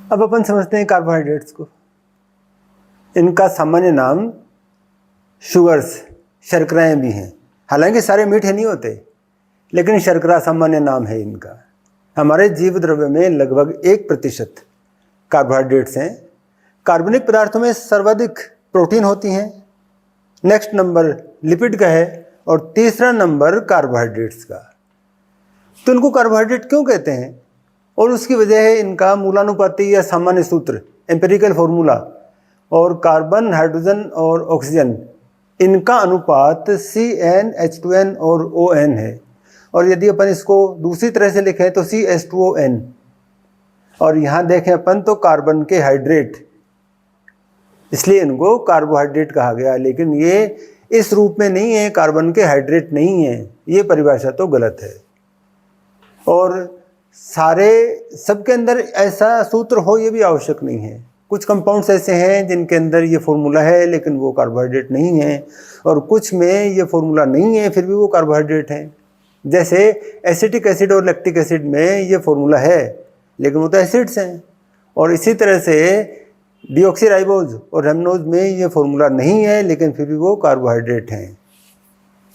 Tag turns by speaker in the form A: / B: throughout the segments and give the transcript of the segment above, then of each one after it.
A: अब अपन समझते हैं कार्बोहाइड्रेट्स को। इनका सामान्य नाम शुगर्स, शर्कराएँ भी हैं। हालांकि सारे मीठे नहीं होते, लेकिन शर्करा सामान्य नाम है इनका। हमारे जीव द्रव्य में लगभग 1% कार्बोहाइड्रेट्स हैं। कार्बनिक पदार्थों में सर्वाधिक प्रोटीन होती हैं, नेक्स्ट नंबर लिपिड का है और तीसरा नंबर कार्बोहाइड्रेट्स का। तो इनको कार्बोहाइड्रेट क्यों कहते हैं? और उसकी वजह है इनका मूलानुपाती या सामान्य सूत्र, एम्पिरिकल फॉर्मूला। और कार्बन, हाइड्रोजन और ऑक्सीजन, इनका अनुपात CnH2n और ON है। और यदि अपन इसको दूसरी तरह से लिखें तो CH2ON। और यहाँ देखें अपन तो कार्बन के हाइड्रेट, इसलिए इनको कार्बोहाइड्रेट कहा गया। लेकिन ये इस रूप में नहीं है, कार्बन के हाइड्रेट नहीं है, ये परिभाषा तो गलत है। और सबके अंदर ऐसा सूत्र हो ये भी आवश्यक नहीं है। कुछ कंपाउंड्स ऐसे हैं जिनके अंदर ये फॉर्मूला है लेकिन वो कार्बोहाइड्रेट नहीं है, और कुछ में ये फॉर्मूला नहीं है फिर भी वो कार्बोहाइड्रेट हैं। जैसे एसिटिक एसिड और लैक्टिक एसिड में ये फॉर्मूला है लेकिन वो तो एसिड्स हैं। और इसी तरह से डीऑक्सीराइबोज और रेमनोज में ये फॉर्मूला नहीं है लेकिन फिर भी वो कार्बोहाइड्रेट हैं।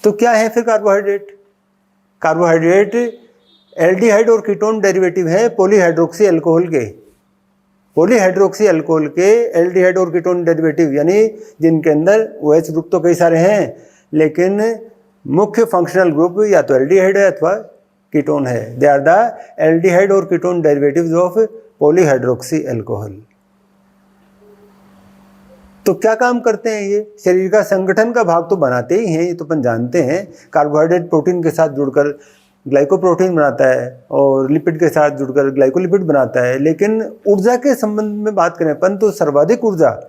A: तो क्या है फिर कार्बोहाइड्रेट? कार्बोहाइड्रेट एल्डिहाइड और कीटोन डेरिवेटिव है पॉलीहाइड्रोक्सी अल्कोहल के। पॉलीहाइड्रोक्सी अल्कोहल के एल्डिहाइड और कीटोन डेरिवेटिव, यानी जिनके अंदर OH ग्रुप तो कई सारे हैं लेकिन मुख्य फंक्शनल ग्रुप या तो एल्डिहाइड है अथवा कीटोन है। दे आर द एल्डिहाइड और ketone derivatives of polyhydroxy alcohol. तो क्या काम करते हैं ये? शरीर का संगठन का भाग तो बनाते ही हैं, ये तो अपन जानते हैं। कार्बोहाइड्रेट प्रोटीन के साथ जुड़कर ग्लाइकोप्रोटीन बनाता है और लिपिड के साथ जुड़कर ग्लाइकोलिपिड बनाता है। लेकिन ऊर्जा के संबंध में बात करें अपन तो सर्वाधिक ऊर्जा,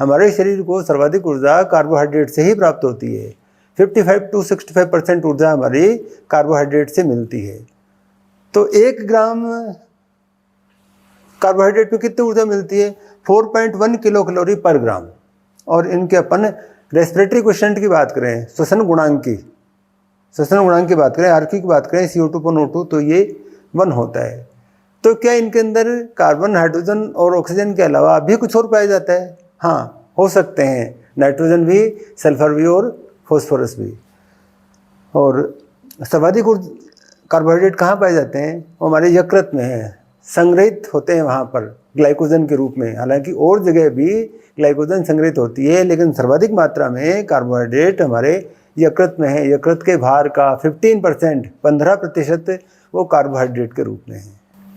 A: हमारे शरीर को सर्वाधिक ऊर्जा कार्बोहाइड्रेट से ही प्राप्त होती है। 55 to 65% ऊर्जा हमारी कार्बोहाइड्रेट से मिलती है। तो 1 ग्राम कार्बोहाइड्रेट में कितनी ऊर्जा मिलती है? 4.1 किलो कैलोरी पर ग्राम। और इनके अपन रेस्पिरेटरी क्वेश्चन की बात करें, श्वसन गुणांक की बात करें, आरकी की बात करें, CO2/O2, तो ये 1 होता है। तो क्या इनके अंदर कार्बन, हाइड्रोजन और ऑक्सीजन के अलावा भी कुछ और पाया जाता है? हाँ, हो सकते हैं, नाइट्रोजन भी, सल्फर भी और फॉस्फोरस भी। और सर्वाधिक कार्बोहाइड्रेट कहाँ पाए जाते हैं? वो हमारे यकृत में है, संग्रहित होते हैं वहाँ पर ग्लाइकोजन के रूप में। हालांकि और जगह भी ग्लाइकोजन संग्रहित होती है लेकिन सर्वाधिक मात्रा में कार्बोहाइड्रेट हमारे यकृत में है। यकृत के भार का 15% वो कार्बोहाइड्रेट के रूप में है।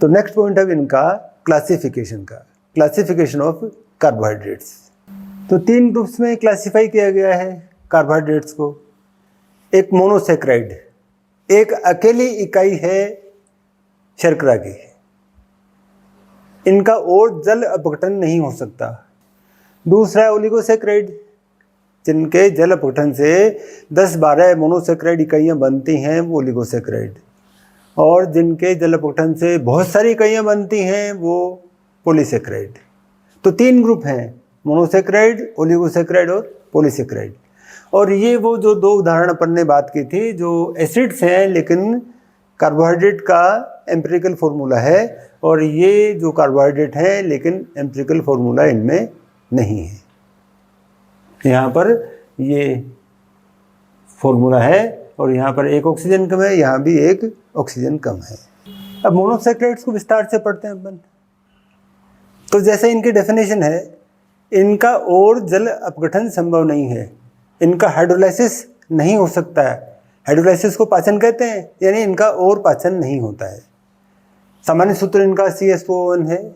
A: तो नेक्स्ट पॉइंट है इनका क्लासिफिकेशन का, क्लासिफिकेशन ऑफ कार्बोहाइड्रेट्स। तो 3 ग्रुप्स में क्लासिफाई किया गया है कार्बोहाइड्रेट्स को। एक मोनोसेक्राइड, एक अकेली इकाई है शर्करा की, इनका और जल अपघटन नहीं हो सकता। दूसरा है ओलिगोसेक्राइड, जिनके जल अपघटन से 10-12 मोनोसेक्राइड इकाइयाँ बनती हैं, वो ओलिगोसेक्राइड। और जिनके जल अपघटन से बहुत सारी इकाइयाँ बनती हैं वो पॉलीसेक्राइड। तो 3 ग्रुप हैं, मोनोसेक्राइड, ओलिगोसेक्राइड और पॉलीसेक्राइड। और ये वो जो 2 उदाहरण अपन ने बात की थी जो एसिड्स हैं लेकिन कार्बोहाइड्रेट का एम्पिरिकल फॉर्मूला है, और ये जो कार्बोहाइड्रेट है लेकिन एम्पिरिकल फॉर्मूला इनमें नहीं है। यहाँ पर ये फॉर्मूला है और यहाँ पर एक ऑक्सीजन कम है, यहाँ भी एक ऑक्सीजन कम है। अब मोनोसेक्राइड्स को विस्तार से पढ़ते हैं अपन। तो जैसे इनकी डेफिनेशन है, इनका और जल अपघटन संभव नहीं है, इनका हाइड्रोलाइसिस नहीं हो सकता है। हाइड्रोलाइसिस को पाचन कहते हैं, यानी इनका और पाचन नहीं होता है। सामान्य सूत्र इनका CH2ON है।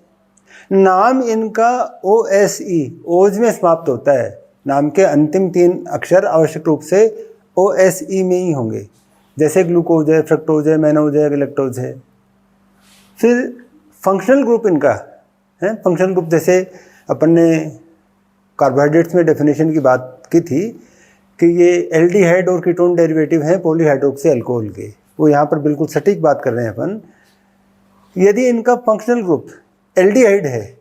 A: नाम इनका OSE, ओज में समाप्त होता है। नाम के अंतिम 3 अक्षर आवश्यक रूप से OSE में ही होंगे, जैसे ग्लूकोज है, फ्रक्टोज है, मैनोज है, गैलेक्टोज है। फिर फंक्शनल ग्रुप इनका है। फंक्शनल ग्रुप जैसे अपन ने कार्बोहाइड्रेट्स में डेफिनेशन की बात की थी कि ये एल्डिहाइड और कीटोन डेरिवेटिव हैं पॉलीहाइड्रोक्सी अल्कोहल के, वो यहाँ पर बिल्कुल सटीक बात कर रहे हैं अपन। यदि इनका फंक्शनल ग्रुप एल्डिहाइड है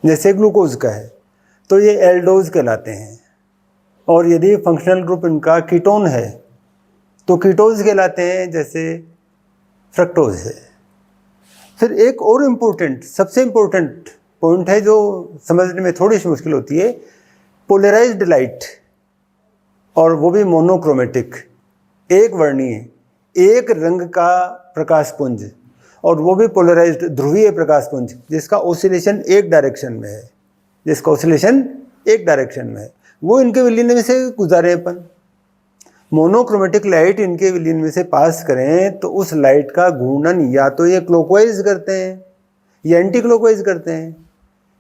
A: जैसे ग्लूकोज का है तो ये एल्डोज कहलाते हैं, और यदि फंक्शनल ग्रुप इनका कीटोन है तो कीटोज कहलाते हैं जैसे फ्रक्टोज है। फिर एक और इम्पोर्टेंट, सबसे इम्पोर्टेंट पॉइंट है जो समझने में थोड़ी सी मुश्किल होती है, पोलराइज्ड लाइट, और वो भी मोनोक्रोमेटिक, एक वर्णीय, एक रंग का प्रकाश पुंज, और वो भी पोलराइज्ड ध्रुवीय प्रकाश पुंज जिसका ऑसिलेशन एक डायरेक्शन में है, वो इनके विलीन में से गुजारे अपन। मोनोक्रोमेटिक लाइट इनके विलीन में से पास करें तो उस लाइट का घूर्णन या तो ये क्लॉकवाइज करते हैं या एंटी क्लॉकवाइज करते हैं।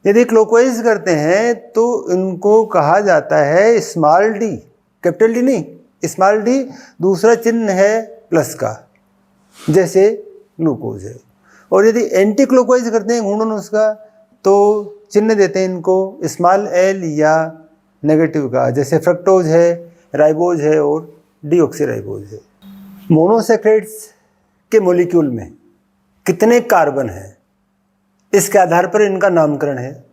A: यदि क्लॉकवाइज करते हैं तो इनको कहा जाता है स्मॉल डी, कैपिटल डी नहीं, स्मॉल डी, दूसरा चिन्ह है प्लस का, जैसे ग्लूकोज है। और यदि एंटी क्लॉकवाइज करते हैं घूर्णन उसका, तो चिन्ह देते हैं इनको स्मॉल एल या नेगेटिव का, जैसे फ्रक्टोज है, राइबोज है और डीऑक्सीराइबोज है। मोनोसैकराइड्स के मॉलिक्यूल में कितने कार्बन हैं, इसके आधार पर इनका नामकरण है।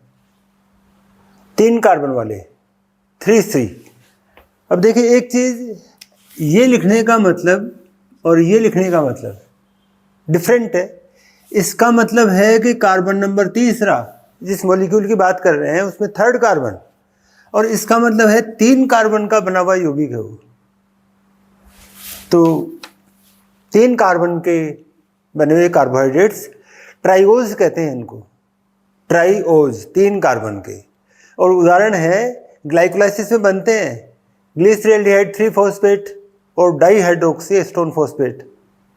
A: 3 कार्बन वाले, 3C। अब देखिए एक चीज़, ये लिखने का मतलब और ये लिखने का मतलब डिफरेंट है। इसका मतलब है कि कार्बन नंबर तीसरा जिस मॉलिक्यूल की बात कर रहे हैं उसमें 3rd कार्बन, और इसका मतलब है 3 कार्बन का बना हुआ यौगिक है वो। तो 3 कार्बन के बने हुए कार्बोहाइड्रेट्स ट्राइओज कहते हैं इनको, ट्राइओज, 3 कार्बन के। और उदाहरण है ग्लाइकोलाइसिस में बनते हैं ग्लिसरॉल्डिहाइड 3-फॉस्फेट और डाइहाइड्रोक्सी एस्टोन फॉस्फेट।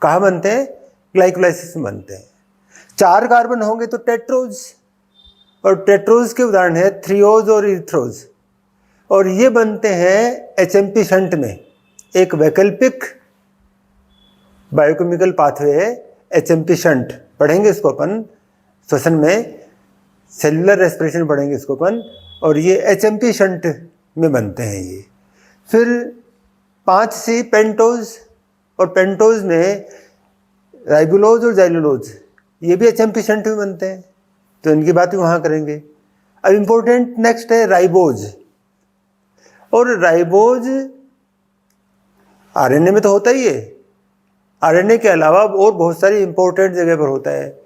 A: कहाँ बनते हैं? ग्लाइकोलाइसिस में बनते हैं। 4 कार्बन होंगे तो टेट्रोज, और टेट्रोज के उदाहरण है थ्रियोज और इथ्रोज, और ये बनते हैं HMP शंट में। एक वैकल्पिक बायोकेमिकल पाथवे है HMP शंट, पढ़ेंगे इसको अपन श्वसन में, सेलुलर रेस्पिरेशन पढ़ेंगे इसको अपन, और ये HMP शंट में बनते हैं ये। फिर 5C पेंटोज, और पेंटोज में राइबोलोज और जाइलोलोज, ये भी HMP शंट में बनते हैं, तो इनकी बात भी वहाँ करेंगे। अब इम्पोर्टेंट नेक्स्ट है राइबोज, और राइबोज RNA में तो होता ही है, RNA के अलावा और बहुत सारी इंपॉर्टेंट जगह पर होता है,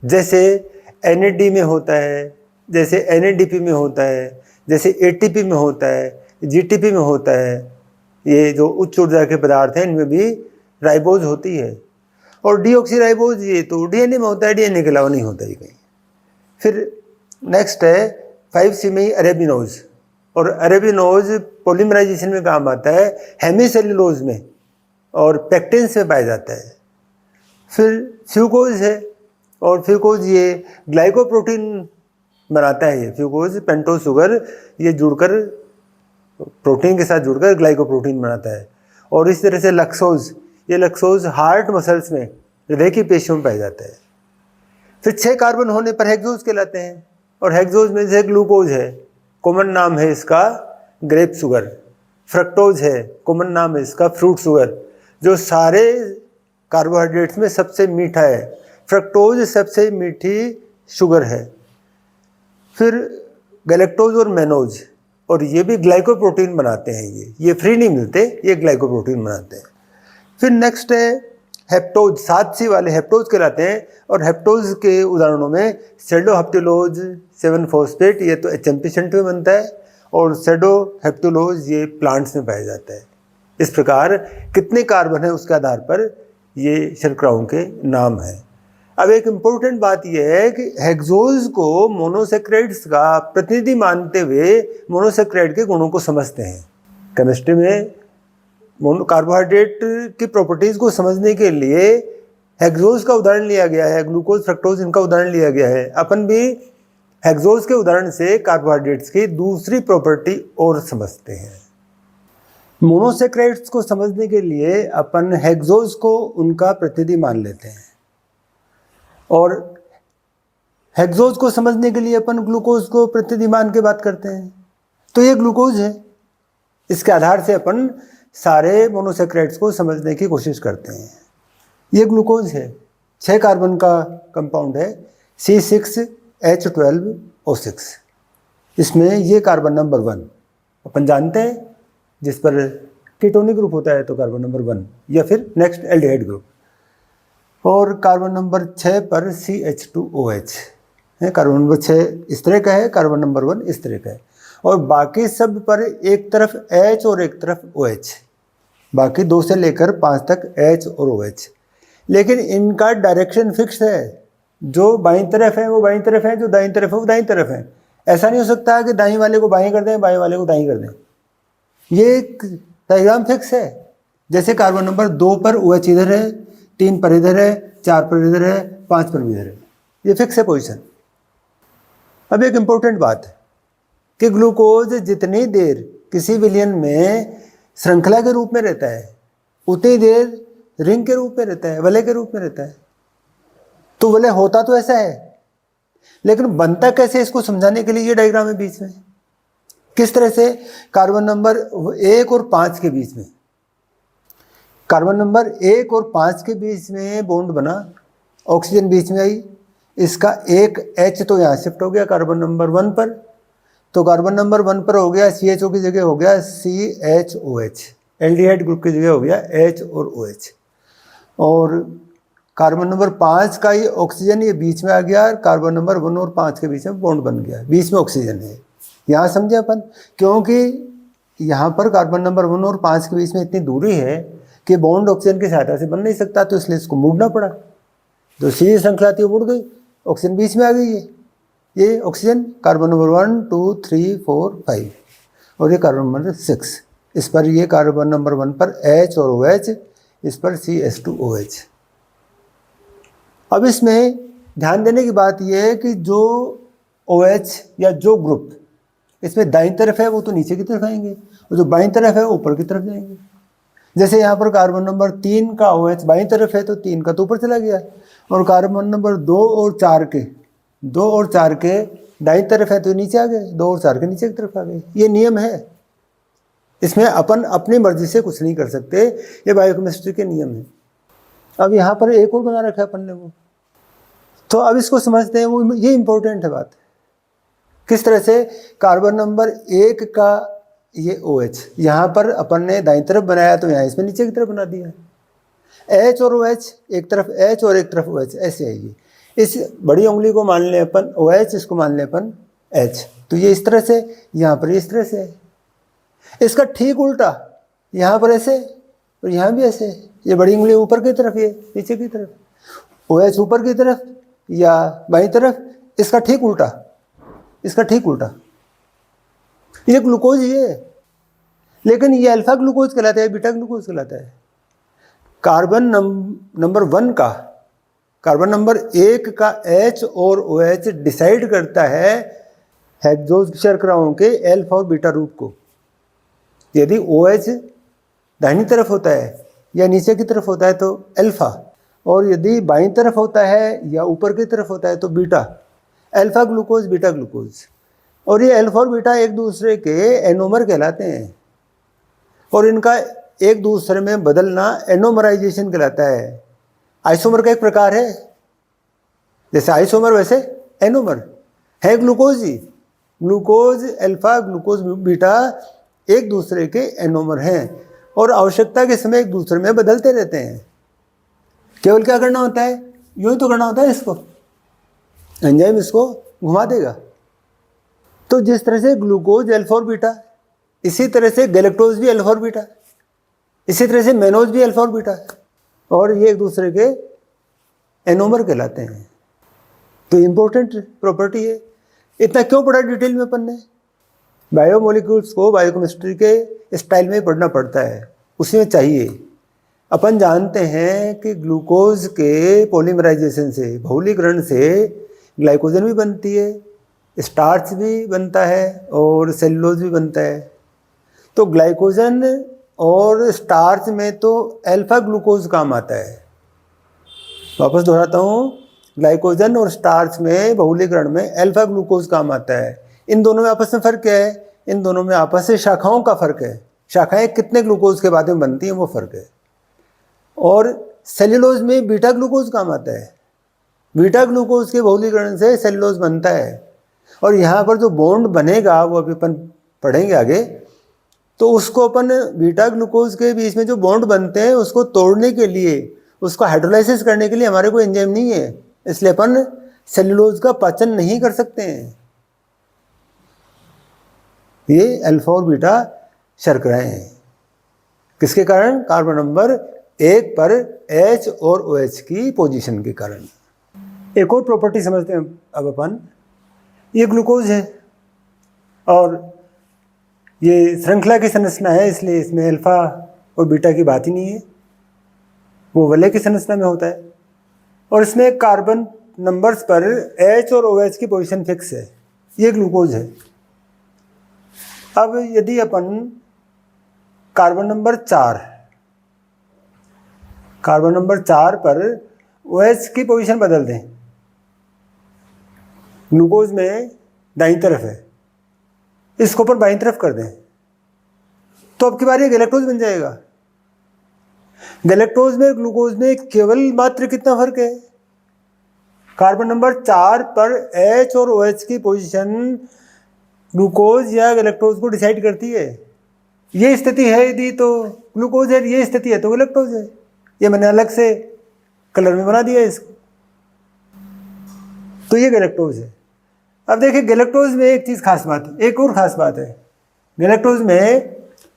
A: जैसे NAD में होता है, जैसे NADP में होता है, जैसे ATP में होता है, GTP में होता है। ये जो उच्च ऊर्जा के पदार्थ हैं इनमें भी राइबोज होती है। और डीऑक्सीराइबोज ये तो DNA में होता है, DNA के अलावा नहीं होता ही कहीं। फिर नेक्स्ट है 5C में ही अरेबिनोज, और अरेबिनोज पॉलीमराइजेशन में काम आता है, हेमीसेल्युलोज में और पेक्टिन्स में पाया जाता है। फिर फ्यूकोज है, और फ्यूकोज ये ग्लाइकोप्रोटीन बनाता है। ये फ्यूकोज पेंटोज शुगर ये जुड़कर प्रोटीन के साथ जुड़कर ग्लाइकोप्रोटीन बनाता है। और इस तरह से लक्सोज, ये लक्सोज हार्ट मसल्स में, हृदय की पेशियों में पाया जाता है। फिर 6 कार्बन होने पर हेक्सोज कहलाते हैं, और हेक्सोज में से ग्लूकोज है, कॉमन नाम है इसका ग्रेप शुगर। फ्रक्टोज है, कॉमन नाम है इसका फ्रूट शुगर, जो सारे कार्बोहाइड्रेट्स में सबसे मीठा है। फ्रक्टोज सबसे मीठी शुगर है। फिर गैलेक्टोज और मैनोज, और ये भी ग्लाइकोप्रोटीन बनाते हैं। ये फ्री नहीं मिलते, ये ग्लाइकोप्रोटीन बनाते हैं। फिर नेक्स्ट है हेप्टोज, 7C वाले हेप्टोज कहलाते हैं, और हेप्टोज के उदाहरणों में सेडोहेप्टिलोज 7-फॉस्फेट, ये तो HMP शंट में बनता है, और सेडोहेप्टिलोज ये प्लांट्स में पाया जाता है। इस प्रकार कितने कार्बन है उसके आधार पर ये शर्कराओं के नाम हैं। अब एक इम्पोर्टेंट बात यह है कि हेक्सोज को मोनोसैकराइड्स का प्रतिनिधि मानते हुए मोनोसैकराइड के गुणों को समझते हैं। केमिस्ट्री में कार्बोहाइड्रेट की प्रॉपर्टीज़ को समझने के लिए हेक्सोज का उदाहरण लिया गया है, ग्लूकोज, फ्रक्टोज, इनका उदाहरण लिया गया है। अपन भी हेक्सोज के उदाहरण से कार्बोहाइड्रेट्स की दूसरी प्रॉपर्टी और समझते हैं। मोनोसैकराइड्स को समझने के लिए अपन हेक्सोज को उनका प्रतिनिधि मान लेते हैं, और हेक्सोज को समझने के लिए अपन ग्लूकोज को प्रतिनिधि मान के बात करते हैं। तो ये ग्लूकोज है, इसके आधार से अपन सारे मोनोसैकराइड्स को समझने की कोशिश करते हैं। ये ग्लूकोज है, 6 कार्बन का कंपाउंड है, C6H12O6। इसमें ये कार्बन नंबर 1 अपन जानते हैं, जिस पर कीटोनिक ग्रुप होता है तो कार्बन नंबर 1, या फिर नेक्स्ट एल्डिहाइड ग्रुप। और कार्बन नंबर 6 पर CH2OH है। कार्बन नंबर 6 इस तरह का है, कार्बन नंबर 1 इस तरह का है, और बाकी सब पर एक तरफ H और एक तरफ OH, बाकी 2 से लेकर 5 तक H और OH। लेकिन इनका डायरेक्शन फिक्स है, जो बाईं तरफ है वो बाईं तरफ है, जो दाईं तरफ है वो दाईं तरफ है। ऐसा नहीं हो सकता कि दाईं वाले को बाईं कर दें, बाएं वाले को दाईं कर दें। ये एक डायग्राम फिक्स है। जैसे कार्बन नंबर 2 पर OH इधर है, 3 पर इधर है, 4 पर इधर है, 5 पर भी इधर है। ये फिक्स है पोजीशन। अब एक इंपॉर्टेंट बात है कि ग्लूकोज जितनी देर किसी विलयन में श्रृंखला के रूप में रहता है, उतनी देर रिंग के रूप में रहता है, वलय के रूप में रहता है। तो वलय होता तो ऐसा है, लेकिन बनता कैसे, इसको समझाने के लिए ये डायग्राम है बीच में। किस तरह से कार्बन नंबर 1 और 5 के बीच में, कार्बन नंबर 1 और 5 के बीच में बॉन्ड बना, ऑक्सीजन बीच में आई, इसका एक H तो यहाँ शिफ्ट हो गया कार्बन नंबर 1 पर, तो कार्बन नंबर 1 पर हो गया CHO की जगह हो गया CHOH, एल्डिहाइड ग्रुप की जगह हो गया H और OH। और कार्बन नंबर 5 का ये ऑक्सीजन ये बीच में आ गया, कार्बन नंबर 1 और 5 के बीच में बॉन्ड बन गया, बीच में ऑक्सीजन है। यहाँ समझे अपन, क्योंकि यहाँ पर कार्बन नंबर 1 और 5 के बीच में इतनी दूरी है कि बॉन्ड ऑक्सीजन की सहायता से बन नहीं सकता, तो इसलिए इसको मुड़ना पड़ा। जो सीधी श्रृंखला थी वो मुड़ गई, ऑक्सीजन बीच में आ गई है। ये ऑक्सीजन कार्बन नंबर 1 2 3 4 5 और ये कार्बन नंबर 6, इस पर ये कार्बन नंबर 1 पर H और OH, इस पर CH2OH। अब इसमें ध्यान देने की बात यह है कि जो OH या जो ग्रुप इसमें दाईं तरफ है वो तो नीचे की तरफ आएंगे, और जो बाईं तरफ है ऊपर की तरफ जाएंगे। जैसे यहाँ पर कार्बन नंबर 3 का OH बाईं तरफ है तो 3 का तो ऊपर चला गया, और कार्बन नंबर 2 और 4 के दाईं तरफ है तो नीचे आ गए, 2 और 4 के नीचे की तरफ आ गए। ये नियम है, इसमें अपन अपनी मर्जी से कुछ नहीं कर सकते, ये बायोकेमिस्ट्री के नियम है। अब यहाँ पर एक और बना रखा है अपन ने वो, तो अब इसको समझते हैं। वो ये इंपॉर्टेंट है बात, किस तरह से कार्बन नंबर 1 का ये OH यहाँ पर अपन ने दाईं तरफ बनाया तो यहाँ इसमें नीचे की तरफ बना दिया। H और OH, एक तरफ H और एक तरफ OH, ऐसे है ये। इस बड़ी उंगली को मान लें अपन OH, इसको मान लें अपन H, तो ये इस तरह से, यहाँ पर इस तरह से है। इसका ठीक उल्टा यहाँ पर ऐसे और यहाँ भी ऐसे, ये बड़ी उंगली ऊपर की तरफ, ये नीचे की तरफ, OH ऊपर की तरफ या बाईं तरफ, इसका ठीक उल्टा, इसका ठीक उल्टा। ये ग्लूकोज ये है, लेकिन ये अल्फा ग्लूकोज कहलाता है, बीटा ग्लूकोज कहलाता है। कार्बन नंबर 1 का, कार्बन नंबर 1 का H और OH डिसाइड करता है हेक्सोज शर्कराओं के अल्फा और बीटा रूप को। यदि OH दाहिनी तरफ होता है या नीचे की तरफ होता है तो अल्फा, और यदि बाईं तरफ होता है या ऊपर की तरफ होता है तो beta, alpha glucose beta glucose. और ये अल्फा और बीटा एक दूसरे के एनोमर कहलाते हैं, और इनका एक दूसरे में बदलना एनोमराइजेशन कहलाता है। आइसोमर का एक प्रकार है, जैसे आइसोमर वैसे एनोमर है। ग्लूकोज ही, ग्लूकोज अल्फा ग्लूकोज बीटा एक दूसरे के एनोमर हैं, और आवश्यकता के समय एक दूसरे में बदलते रहते हैं। केवल क्या करना होता है, यूं ही तो करना होता है, इसको एंजाइम इसको घुमा देगा। तो जिस तरह से ग्लूकोज अल्फा और बीटा, इसी तरह से गैलेक्टोज भी अल्फा और बीटा, इसी तरह से मेनोज भी अल्फा और बीटा है, और ये एक दूसरे के एनोमर कहलाते हैं। तो इम्पोर्टेंट प्रॉपर्टी है। इतना क्यों पढ़ा डिटेल में अपन ने? बायोमोलिक्यूल्स को बायोकेमिस्ट्री के स्टाइल में पढ़ना पड़ता है, उसमें चाहिए। अपन जानते हैं कि ग्लूकोज के पॉलीमराइजेशन से, बहुलीकरण से ग्लाइकोजन भी बनती है, स्टार्च भी बनता है और सेलुलोज भी बनता है। तो ग्लाइकोजन और स्टार्च में तो अल्फा ग्लूकोज काम आता है। वापस दोहराता हूँ, ग्लाइकोजन और स्टार्च में बहुलीकरण में अल्फा ग्लूकोज काम आता है। इन दोनों में आपस में फ़र्क क्या है? इन दोनों में आपस से शाखाओं का फ़र्क है। शाखाएं कितने ग्लूकोज के बाद में बनती हैं वो फ़र्क है। और सेल्यूलोज में बीटा ग्लूकोज काम आता है। बीटा ग्लूकोज के बहुलीकरण से सेल्यूलोज बनता है, और यहाँ पर जो बॉन्ड बनेगा वो अभी अपन पढ़ेंगे आगे। तो उसको अपन बीटा ग्लूकोज के बीच में जो बॉन्ड बनते हैं उसको तोड़ने के लिए उसको हाइड्रोलाइसिस करने के लिए हमारे को एंजाइम नहीं है, इसलिए अपन सेल्यूलोज का पाचन नहीं कर सकते हैं। ये अल्फा और बीटा शर्कराएं हैं। किसके कारण? कार्बन नंबर 1 पर H और OH की पोजीशन के कारण। एक और प्रॉपर्टी समझते हैं अब अपन। ये ग्लूकोज है और ये श्रृंखला की संरचना है, इसलिए इसमें अल्फा और बीटा की बात ही नहीं है, वो वलय की संरचना में होता है। और इसमें कार्बन नंबर्स पर H और OH की पोजीशन फिक्स है। ये ग्लूकोज है। अब यदि अपन कार्बन नंबर 4 पर OH की पोजीशन बदल दें, ग्लूकोज में दाईं तरफ है, इसको अपन बाईं तरफ कर दें, तो अब की बार ये गैलेक्टोज बन जाएगा। गैलेक्टोज में ग्लूकोज में केवल मात्र कितना फर्क है? कार्बन नंबर 4 पर H और OH की पोजीशन ग्लूकोज या गैलेक्टोज को डिसाइड करती है। ये स्थिति है यदि तो ग्लूकोज है, ये स्थिति है तो गैलेक्टोज है। ये मैंने अलग से कलर में बना दिया इसको, तो ये गैलेक्टोज है। अब देखिए गैलेक्टोज में एक चीज़ खास बात है, एक और खास बात है। गैलेक्टोज में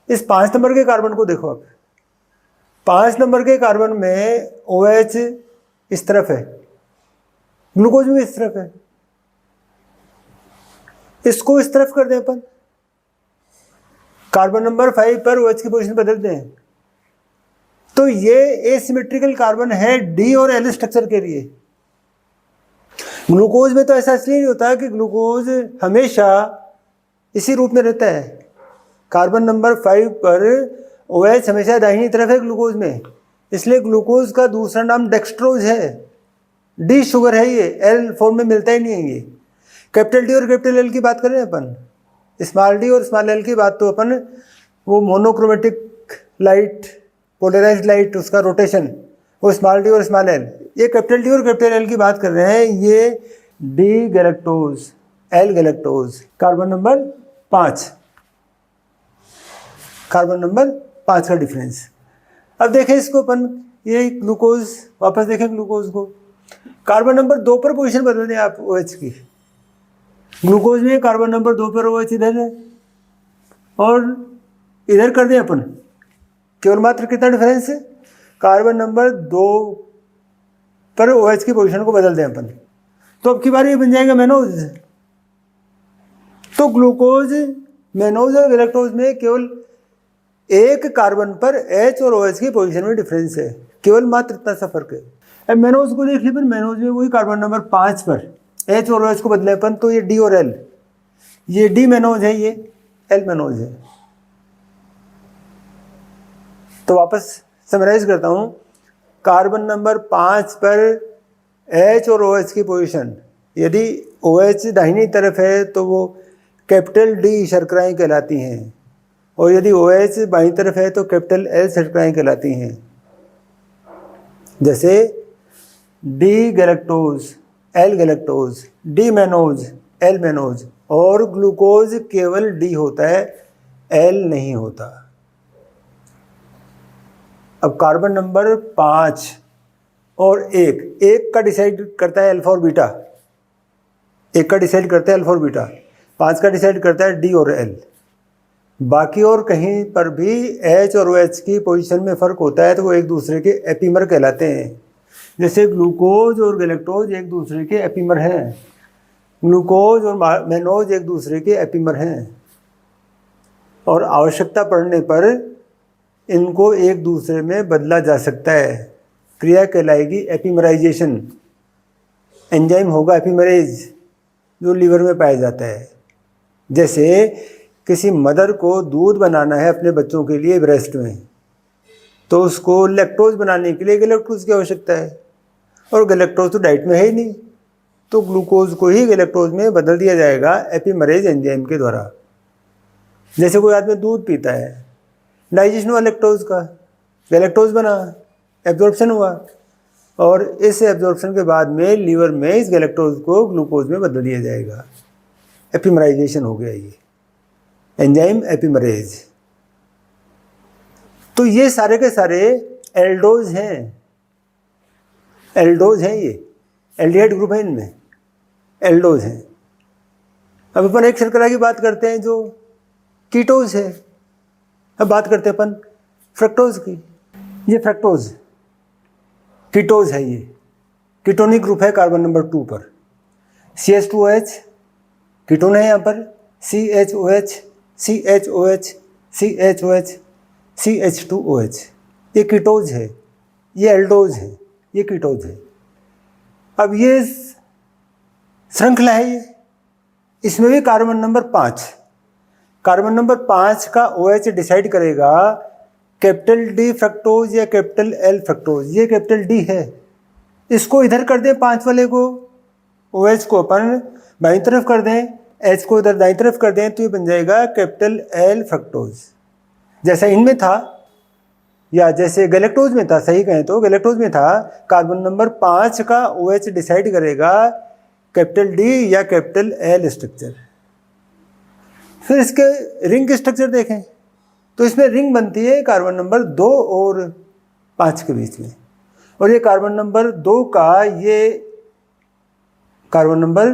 A: इस 5 नंबर के कार्बन को देखो। अब 5 नंबर के कार्बन में OH इस तरफ है, ग्लूकोज में इस तरफ है। इसको इस तरफ कर दें अपन, कार्बन नंबर 5 पर OH की पोजीशन बदल दें, तो ये एसिमेट्रिकल कार्बन है D और L स्ट्रक्चर के लिए। ग्लूकोज में तो ऐसा इसलिए नहीं होता कि ग्लूकोज हमेशा इसी रूप में रहता है। कार्बन नंबर 5 पर OH हमेशा दाहिनी तरफ है ग्लूकोज में, इसलिए ग्लूकोज का दूसरा नाम डेक्स्ट्रोज है। D शुगर है, ये L फॉर्म में मिलता ही नहीं है। ये कैपिटल D और कैपिटल L की बात कर रहे हैं अपन, स्मॉल d और स्मॉल l की बात तो अपन वो मोनोक्रोमेटिक लाइट, पोलराइज्ड लाइट, उसका रोटेशन, वो स्मॉल d और स्मॉल l। ये कैपिटल D और कैपिटल L की बात कर रहे हैं। ये D galactose, L galactose, carbon number 5, carbon number 5 का डिफरेंस। अब देखें इसको अपन, ये ग्लूकोज, वापस देखें ग्लूकोज को। कार्बन नंबर 2 पर पोजीशन बदल दें आप OH की। ग्लूकोज में कार्बन नंबर 2 पर OH इधर है और इधर कर दें अपन, केवल मात्र कितना डिफरेंस है? कार्बन नंबर 2 पर OH की पोजीशन को बदल दें अपन, तो अब की बार ये बन जाएगा मेनोज। तो ग्लूकोज, मेनोज और गैलेक्टोज में केवल एक कार्बन पर H और OH की पोजीशन में डिफरेंस है, केवल मात्र इतना सा फर्क है। अब मेनोज को देख लीजिए, मेनोज में वही कार्बन नंबर 5 पर H और OH को बदले अपन, तो ये D और L, ये D मेनोज है, ये L मेनोज है। तो वापस समराइज करता हूँ, कार्बन नंबर 5 पर H और OH की पोजीशन, यदि OH दाहिनी तरफ है तो वो कैपिटल D शर्कराएं कहलाती हैं, और यदि OH बाईं तरफ है तो कैपिटल L शर्कराएं कहलाती हैं। जैसे D galactose, L galactose, D mannose, L mannose, और ग्लूकोज केवल D होता है, L नहीं होता। अब कार्बन नंबर 5 और 1 का डिसाइड करता है अल्फा और बीटा, 1 का डिसाइड करता है अल्फा और बीटा, 5 का डिसाइड करता है D और L। बाकी और कहीं पर भी H और OH की पोजीशन में फ़र्क होता है तो वो एक दूसरे के एपीमर कहलाते हैं। जैसे ग्लूकोज और गैलेक्टोज एक दूसरे के एपीमर हैं, ग्लूकोज और मेनोज एक दूसरे के एपीमर हैं, और आवश्यकता पड़ने पर इनको एक दूसरे में बदला जा सकता है। क्रिया कहलाएगी एपीमराइजेशन। एंजाइम होगा एपीमरेज, जो लीवर में पाया जाता है। जैसे किसी मदर को दूध बनाना है अपने बच्चों के लिए ब्रेस्ट में, तो उसको लैक्टोज बनाने के लिए गैलेक्टोज की आवश्यकता है, और गैलेक्टोज तो डाइट में है ही नहीं, तो ग्लूकोज को ही गैलेक्टोज में बदल दिया जाएगा एपीमरेज एंजाइम के द्वारा। जैसे कोई आदमी दूध पीता है, डाइजेशन हुआ लैक्टोज का, गैलेक्टोज बना, एब्जॉर्प्शन हुआ, और इस एब्जॉर्प्शन के बाद में लीवर में इस गैलेक्टोज को ग्लूकोज में बदल दिया जाएगा। एपीमराइजेशन हो गया ये एंजाइम एपीमरेज। तो ये सारे के सारे एल्डोज हैं, एल्डोज हैं, ये एल्डिहाइड ग्रुप है, इनमें एल्डोज हैं। अब अपन एक शर्करा की बात करते हैं जो कीटोज है। अब बात करते हैं अपन फ्रक्टोज की। ये फ्रक्टोज कीटोज है, ये कीटोनिक ग्रुप है कार्बन नंबर 2 पर। CH2OH कीटोन है यहाँ पर, CHOH CHOH CHOH CH2OH, ये कीटोज है, ये एल्डोज है, ये कीटोज है। अब ये श्रृंखला है, ये इसमें भी कार्बन नंबर 5, कार्बन नंबर 5 का OH डिसाइड करेगा कैपिटल D फ्रक्टोज या कैपिटल L फ्रक्टोज। ये कैपिटल D है, इसको इधर कर दें 5 वाले को, OH को अपन बाईं तरफ कर दें, H को इधर दाईं तरफ कर दें, तो ये बन जाएगा कैपिटल L फ्रक्टोज। जैसा इनमें था या जैसे गैलेक्टोज में था, सही कहें तो गैलेक्टोज में था, कार्बन नंबर 5 का OH डिसाइड करेगा कैपिटल D या कैपिटल L स्ट्रक्चर। फिर इसके रिंग के स्ट्रक्चर देखें तो इसमें रिंग बनती है कार्बन नंबर 2 और 5 के बीच में, और ये कार्बन नंबर 2 का ये कार्बन नंबर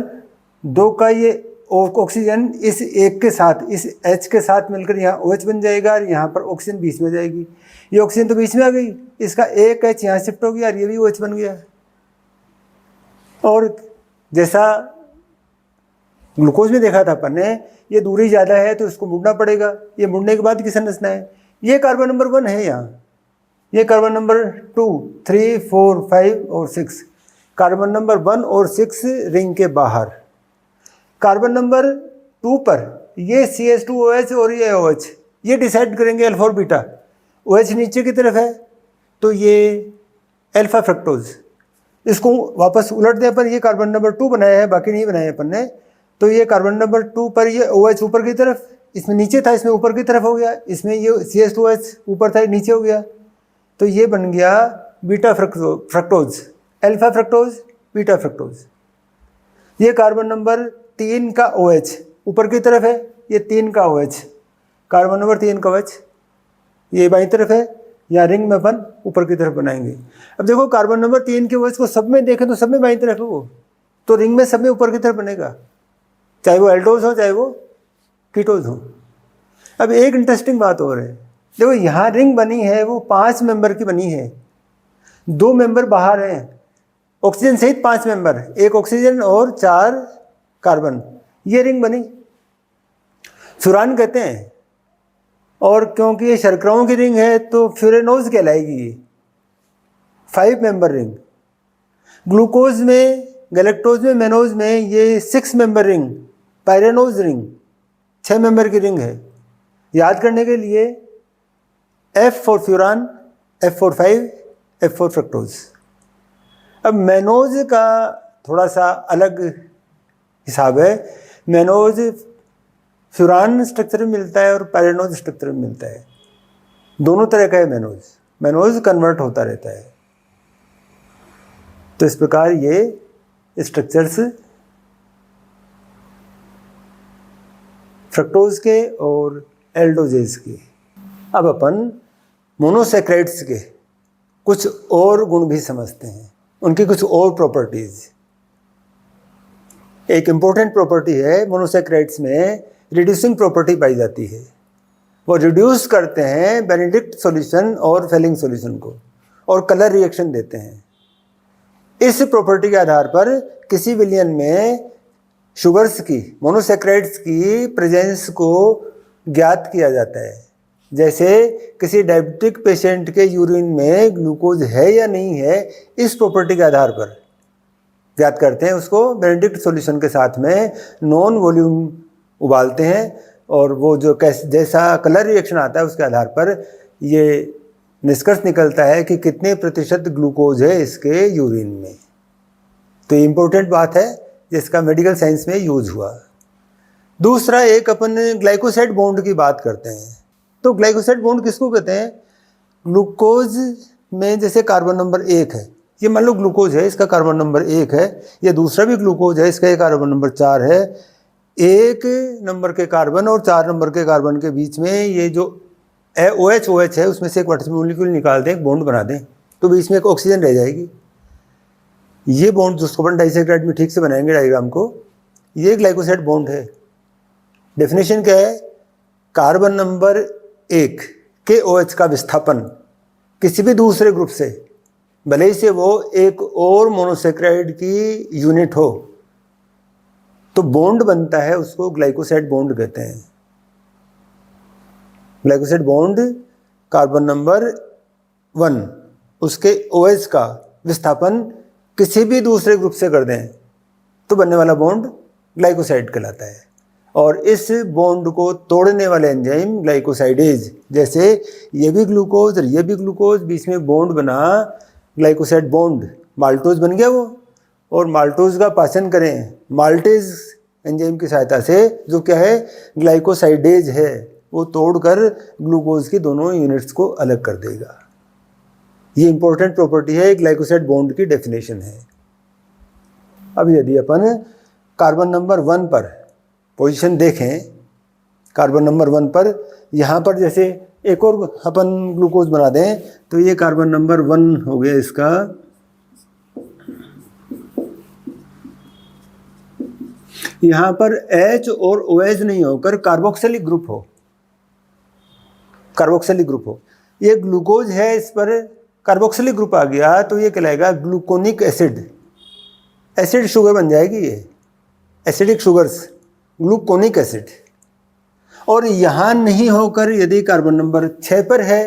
A: 2 का ये ऑक्सीजन इस एक के साथ, इस H के साथ मिलकर यहाँ OH बन जाएगा और यहाँ पर ऑक्सीजन बीच में जाएगी। ये ऑक्सीजन तो बीच में आ गई, इसका एक H यहाँ शिफ्ट हो गया और ये भी OH बन गया। और जैसा ग्लूकोज में देखा था अपन ने, ये दूरी ज़्यादा है तो इसको मुड़ना पड़ेगा, ये मुड़ने के बाद की संरचना है। ये कार्बन नंबर 1 है यहाँ, ये कार्बन नंबर 2, 3, 4, 5 और 6, कार्बन नंबर 1 और 6 रिंग के बाहर। कार्बन नंबर 2 पर ये CH2OH और ये OH, ये डिसाइड करेंगे अल्फा और बीटा। OH नीचे की तरफ है तो ये अल्फा फ्रक्टोज। इसको वापस उलट दें पर, ये कार्बन नंबर 2 बनाया है, बाकी नहीं बनाया अपन ने। तो ये कार्बन नंबर 2 पर ये OH ऊपर की तरफ, इसमें नीचे था, इसमें ऊपर की तरफ हो गया, इसमें ये CH2OH ऊपर था, नीचे हो गया, तो ये बन गया beta fructose, alpha fructose, beta fructose. ये कार्बन नंबर 3 का OH ऊपर की तरफ है, ये 3 का OH, कार्बन नंबर 3 का OH ये बाईं तरफ है, या रिंग में अपन ऊपर की तरफ बनाएंगे। अब देखो कार्बन नंबर 3 के OH को सब में देखें तो सब में बाईं तरफ है वो, तो रिंग में सब में ऊपर की तरफ बनेगा, चाहे वो एल्डोज हो चाहे वो कीटोज हो। अब एक इंटरेस्टिंग बात और है, देखो यहाँ रिंग बनी है वो 5 मेंबर की बनी है, 2 मेंबर बाहर हैं, ऑक्सीजन सहित 5 मेंबर, 1 ऑक्सीजन और 4 कार्बन, ये रिंग बनी, फ्यूरान कहते हैं। और क्योंकि ये शर्कराओं की रिंग है तो फ्यूरेनोज कहलाएगी ये, 5 मेंबर रिंग। ग्लूकोज में, गैलेक्टोज में, मेनोज में ये 6 member ring, pyranose ring, 6 member की रिंग है। याद करने के लिए F for furan, F for 5, F for fructose. अब मेनोज का थोड़ा सा अलग हिसाब है, मेनोज फ्यूरान स्ट्रक्चर में मिलता है और पायरेनोज स्ट्रक्चर में मिलता है, दोनों तरह का है मेनोज, मेनोज कन्वर्ट होता रहता है। तो इस प्रकार ये स्ट्रक्चर्स फ्रक्टोज के और एल्डोजेज के। अब अपन मोनोसैकराइड्स के कुछ और गुण भी समझते हैं, उनकी कुछ और प्रॉपर्टीज। एक इम्पोर्टेंट प्रॉपर्टी है मोनोसैकराइड्स में, रिड्यूसिंग प्रॉपर्टी पाई जाती है। वो रिड्यूस करते हैं बेनेडिक्ट सॉल्यूशन और फेलिंग सॉल्यूशन को, और कलर रिएक्शन देते हैं। इस प्रॉपर्टी के आधार पर किसी विलयन में शुगर्स की, मोनोसैकराइड्स की प्रेजेंस को ज्ञात किया जाता है। जैसे किसी डायबिटिक पेशेंट के यूरिन में ग्लूकोज है या नहीं है, इस प्रॉपर्टी के आधार पर ज्ञात करते हैं उसको। बेनेडिक्ट सॉल्यूशन के साथ में नॉन वॉल्यूम उबालते हैं और वो जो जैसा कलर रिएक्शन आता है उसके आधार पर ये निष्कर्ष निकलता है कि कितने प्रतिशत ग्लूकोज है इसके यूरिन में। तो ये इम्पोर्टेंट बात है जिसका मेडिकल साइंस में यूज हुआ। दूसरा, एक अपन ग्लाइकोसाइड बॉन्ड की बात करते हैं। तो ग्लाइकोसाइड बॉन्ड किसको कहते हैं? ग्लूकोज में जैसे कार्बन नंबर 1 है, ये मान लो ग्लूकोज है, इसका कार्बन नंबर 1 है, ये दूसरा भी ग्लूकोज है, इसका कार्बन नंबर 4 है। 1 नंबर के कार्बन और 4 नंबर के कार्बन के बीच में ये जो OH है उसमें से एक वाटर मॉलिक्यूल निकाल दें, एक बॉन्ड बना दें, तो बीच में एक ऑक्सीजन रह जाएगी। ये बॉन्ड जिसको अपन डाइसैकेराइड में ठीक से बनाएंगे डायग्राम को, ये ग्लाइकोसाइड बॉन्ड है। डेफिनेशन क्या है? कार्बन नंबर 1 के OH का विस्थापन किसी भी दूसरे ग्रुप से, भले ही से वो एक और मोनोसेक्राइड की यूनिट हो, तो बॉन्ड बनता है, उसको ग्लाइकोसाइड बॉन्ड कहते हैं। ग्लाइकोसाइड बॉन्ड कार्बन नंबर 1 उसके OH का विस्थापन किसी भी दूसरे ग्रुप से कर दें तो बनने वाला बॉन्ड ग्लाइकोसाइड कहलाता है। और इस बॉन्ड को तोड़ने वाले एंजाइम ग्लाइकोसाइडेज, जैसे ये भी ग्लूकोज और ये भी ग्लूकोज, बीच में बॉन्ड बना ग्लाइकोसाइड बॉन्ड, माल्टोज बन गया वो। और माल्टोज का पाचन करें माल्टेज एंजाइम की सहायता से, जो क्या है ग्लाइकोसाइडेज है, वो तोड़कर ग्लूकोज की दोनों यूनिट्स को अलग कर देगा। ये इंपॉर्टेंट प्रॉपर्टी है, ग्लाइकोसाइड बॉन्ड की डेफिनेशन है। अब यदि अपन कार्बन नंबर 1 पर पोजीशन देखें, कार्बन नंबर 1 पर यहाँ पर जैसे एक और अपन ग्लूकोज बना दें, तो ये कार्बन नंबर 1 हो गया इसका। यहाँ पर H और OH नहीं होकर कार्बोक्सिलिक ग्रुप हो, कार्बोक्सिलिक ग्रुप हो। ये ग्लूकोज है, इस पर कार्बोक्सिलिक ग्रुप आ गया तो ये कहलाएगा ग्लूकोनिक एसिड, एसिड शुगर बन जाएगी ये, एसिडिक शुगर्स, ग्लूकोनिक एसिड। और यहाँ नहीं होकर यदि कार्बन नंबर 6 पर है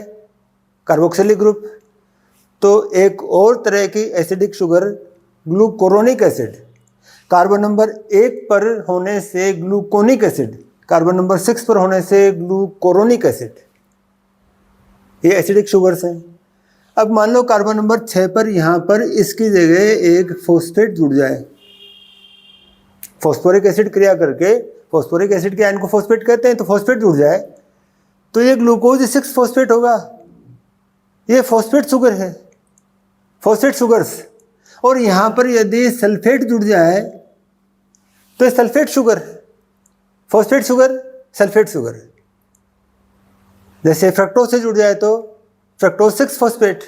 A: कार्बोक्सिलिक ग्रुप, तो एक और तरह की acidic sugar glucuronic acid. Carbon number 1 पर होने से ग्लूकोनिक एसिड, कार्बन नंबर 6 पर होने से ग्लूकोरोनिक एसिड, ये एसिडिक शुगर्स हैं। अब मान लो कार्बन नंबर 6 पर यहाँ पर इसकी जगह एक फॉस्फेट जुड़ जाए, फॉस्फोरिक एसिड क्रिया करके, फॉस्फोरिक एसिड के आयन को फॉस्फेट कहते हैं, तो फॉस्फेट जुड़ जाए तो ये ग्लूकोज 6 फॉस्फेट होगा, ये फॉस्फेट शुगर है, फॉस्फेट शुगर्स। और यहाँ पर यदि सल्फेट जुड़ जाए तो sulphate sugar, phosphate sugar, sulphate sugar. जैसे फ्रक्टोज से जुड़ जाए तो फ्रक्टोज 6 फॉस्फेट।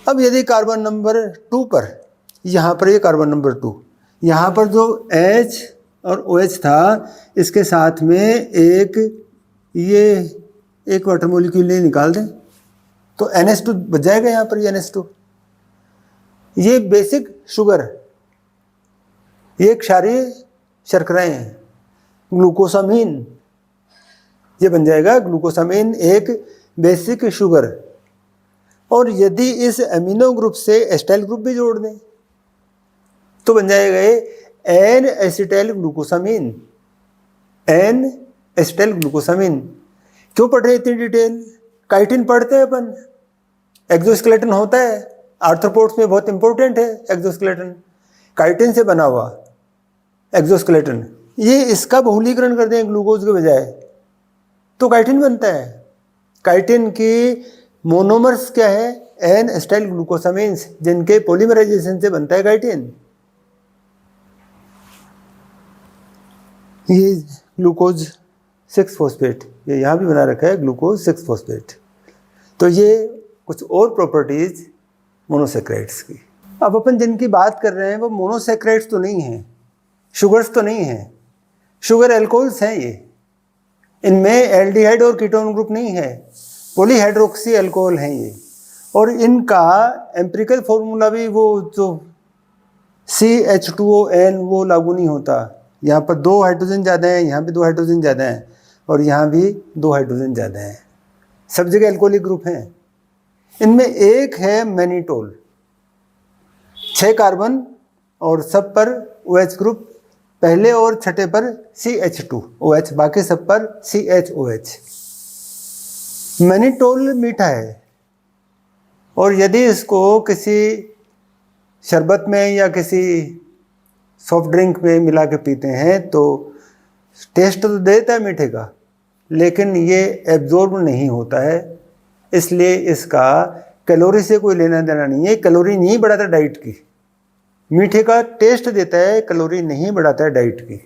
A: अब यदि कार्बन नंबर 2 पर, यहाँ पर ये कार्बन नंबर 2, यहाँ पर जो H और OH था, इसके साथ में एक वाटर मॉलिक्यूल नहीं निकाल दें तो NH2 बच जाएगा। यहाँ पर ये NH2, ये बेसिक शुगर, ये क्षारीय शर्कराएं हैं, ग्लूकोसामीन, ये बन जाएगा ग्लूकोसामीन, एक बेसिक शुगर। और यदि इस अमीनो ग्रुप से एस्टाइल ग्रुप भी जोड़ दें तो बन जाएगा N acetyl glucosamine, N acetyl glucosamine. क्यों पढ़ रहे इतनी डिटेल? काइटिन पढ़ते हैं अपन, एक्सोस्केलेटन होता है, आर्थ्रोपोड्स में बहुत इंपॉर्टेंट है एक्सोस्केलेटन, काइटिन से बना हुआ एक्सोस्केलेटन। ये इसका बहुलीकरण कर दें ग्लूकोज के बजाय तो काइटिन बनता है। काइटिन की मोनोमर्स क्या है? एन एसिटाइल ग्लूकोसामीन्स, जिनके पॉलीमराइजेशन से बनता है काइटिन। ये ग्लूकोज 6 फॉस्फेट, ये यहाँ भी बना रखा है ग्लूकोज 6 फॉस्फेट। तो ये कुछ और प्रॉपर्टीज मोनोसेक्राइड्स की। अब अपन जिनकी बात कर रहे हैं वो मोनोसेक्राइड्स तो नहीं हैं, शुगर्स तो नहीं हैं, शुगर एल्कोहल्स हैं ये। इनमें एल्डिहाइड और कीटोन ग्रुप नहीं है, पॉलीहाइड्रोक्सी अल्कोहल हैं ये। और इनका एम्पिरिकल फॉर्मूला भी वो जो CH2ON वो लागू नहीं होता। यहाँ पर 2 हाइड्रोजन ज़्यादा हैं, यहाँ भी 2 हाइड्रोजन ज़्यादा हैं, और यहाँ भी 2 हाइड्रोजन ज़्यादा हैं। सब जगह एल्कोहलिक ग्रुप हैं। इनमें एक है मैनिटोल, 6 कार्बन और सब पर OH ग्रुप, पहले और छठे पर CH2OH, बाकी सब पर CHOH। मैनिटोल मीठा है, और यदि इसको किसी शरबत में या किसी सॉफ्ट ड्रिंक में मिला के पीते हैं तो टेस्ट तो देता है मीठे का, लेकिन ये एब्जॉर्ब नहीं होता है, इसलिए इसका कैलोरी से कोई लेना देना नहीं है, कैलोरी नहीं बढ़ाता डाइट की। मीठे का टेस्ट देता है, कैलोरी नहीं बढ़ाता है डाइट की।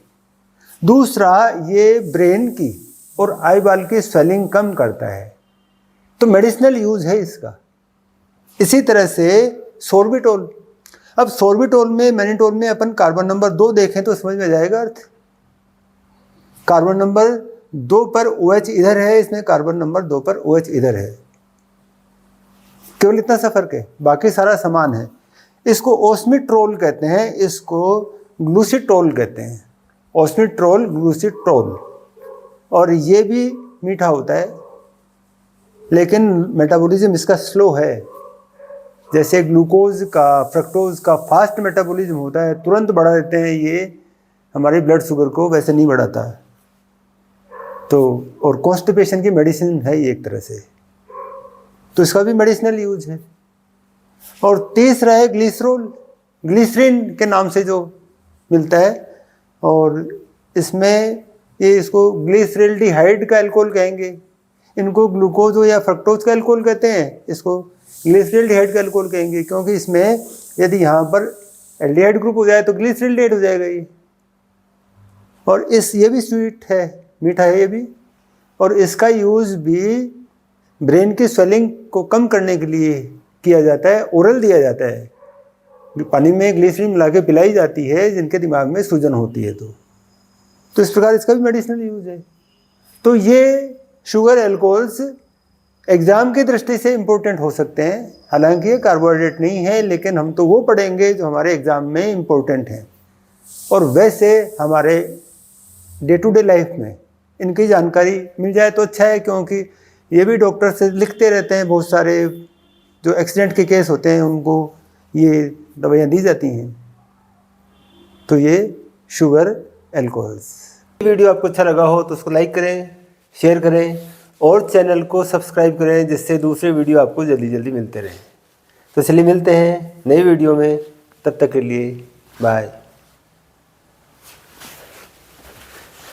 A: दूसरा, ये ब्रेन की और आई बाल की स्वेलिंग कम करता है, तो मेडिसिनल यूज है इसका। इसी तरह से सोर्बिटोल, अब सोर्बिटोल में, मैनिटोल में अपन कार्बन नंबर 2 देखें तो समझ में जाएगा अर्थ। कार्बन नंबर 2 पर OH इधर है, इसमें कार्बन नंबर 2 पर OH इधर है, केवल इतना सा फर्क है, बाकी सारा समान है। इसको ओस्मिट्रोल कहते हैं, इसको ग्लूसिट्रोल कहते हैं, ओस्मिट्रोल, ग्लूसिट्रोल। और ये भी मीठा होता है, लेकिन मेटाबॉलिज्म इसका स्लो है। जैसे ग्लूकोज का, फ्रक्टोज का फास्ट मेटाबॉलिज्म होता है, तुरंत बढ़ा देते हैं ये हमारे ब्लड शुगर को, वैसे नहीं बढ़ाता। तो और कॉन्स्टिपेशन की मेडिसिन है ये एक तरह से, तो इसका भी मेडिसिनल यूज है। और तीसरा है ग्लिसरॉल, ग्लिसरीन के नाम से जो मिलता है, और इसमें ये इसको ग्लिसरल्डिहाइड का अल्कोहल कहेंगे, इनको ग्लूकोज या फ्रक्टोज का अल्कोहल कहते हैं, इसको ग्लिसरल्डिहाइड का अल्कोहल कहेंगे, क्योंकि इसमें यदि यहाँ पर एल्डिहाइड ग्रुप हो जाए तो ग्लिसरल्डिहाइड हो जाएगा ये। और ये भी स्वीट है, मीठा है ये भी, और इसका यूज़ भी ब्रेन की स्वेलिंग को कम करने के लिए किया जाता है, ओरल दिया जाता है, पानी में ग्लिसरीन मिला के पिलाई जाती है जिनके दिमाग में सूजन होती है। तो इस प्रकार इसका भी मेडिसिनल यूज है। तो ये शुगर एल्कोहल्स एग्ज़ाम की दृष्टि से इम्पोर्टेंट हो सकते हैं, हालांकि ये कार्बोहाइड्रेट नहीं है, लेकिन हम तो वो पढ़ेंगे जो हमारे एग्ज़ाम में इम्पोर्टेंट हैं। और वैसे हमारे डे टू डे लाइफ में इनकी जानकारी मिल जाए तो अच्छा है, क्योंकि ये भी डॉक्टर से लिखते रहते हैं, बहुत सारे जो एक्सीडेंट के केस होते हैं उनको ये दवाइयाँ दी जाती हैं। तो ये शुगर एल्कोहल्स। वीडियो आपको अच्छा लगा हो तो उसको लाइक करें, शेयर करें और चैनल को सब्सक्राइब करें, जिससे दूसरे वीडियो आपको जल्दी जल्दी मिलते रहें। तो चलिए मिलते हैं नई वीडियो में, तब तक के लिए बाय।